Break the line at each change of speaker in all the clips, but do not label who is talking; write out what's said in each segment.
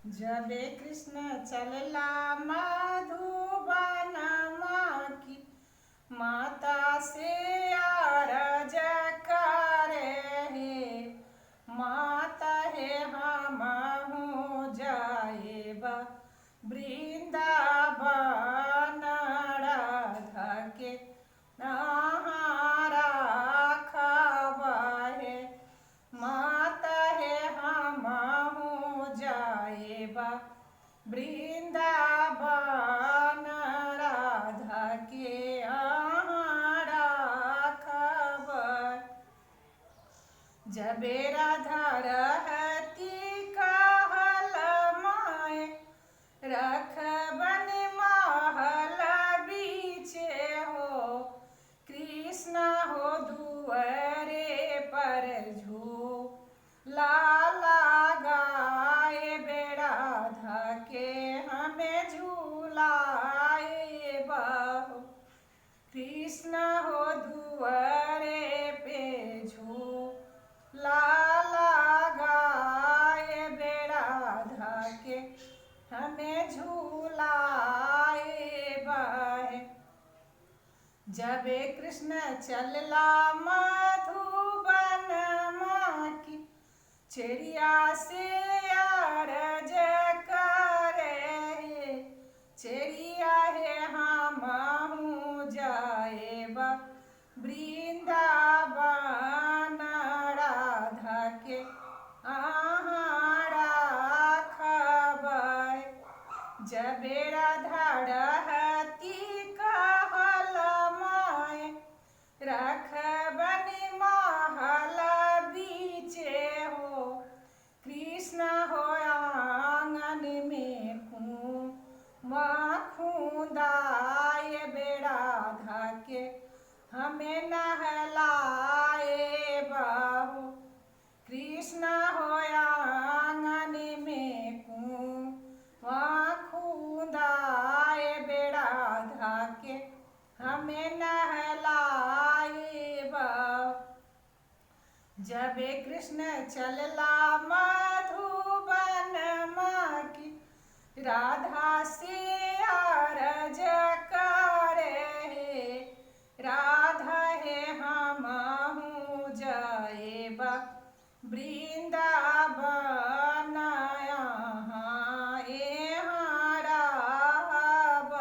जबे कृष्ण चलला मधुबन की माता से अरज करे हे माता हे हमहु जाएब वृंदावन राधा के राखब हे माता हे हमहु जाएब वृंदावन राधा के राखब। जबे राधा रहती कहल माय रखबन महल बीचे हो कृष्ण हो दुआरे पर झूला लगाए राधा के हमें झूलाए बहु कृष्ण हो दुआरे पे झूला लगाए राधा के हमें झूलाए बहे। जबे कृष्ण चलला मधुबन की चेरिया से अरज करे चेरिया हे हमहु जाएब वृंदावन राधा के राखब। जबे राधा रहती कहल माय रखबन महल बीचे हो कृष्ण हो आंगन में खुदाए राधा के हमें नहलाए बहु कृष्ण हो आंगन में खुदाए राधा के हमें नहलाए बहु। जबे कृष्ण चलला मधुबन की राधा से अरज करे राधा हे हमहु जाएब वृंदावन रहब।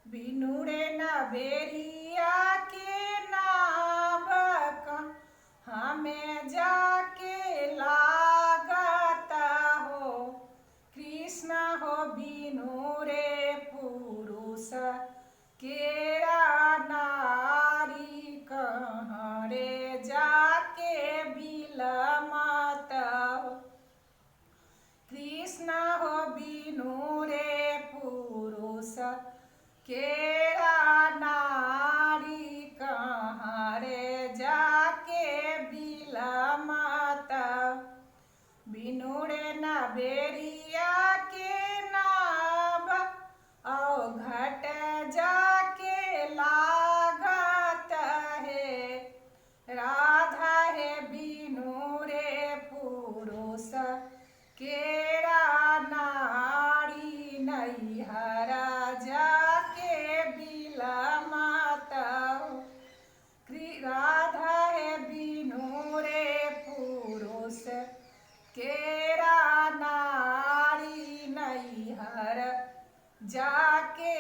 बिनु रे नबेरिया के नाम हमें जाके लागत हो कृष्ण हो बिनु रे पुरुष केरा नारी कहाँ रे जाके बिलमत हो कृष्ण हो बिनु रे पुरुष केरा नारी कहाँ रे जाके बिलमत बिनु रे नबेरिया के नाम औ घट जाके लागत है राधा है बिनु रे पुरुष केरा नारी नैहर जाके बिलमत राधा है बिनु रे पुरुष केरा नारी नैहर जाके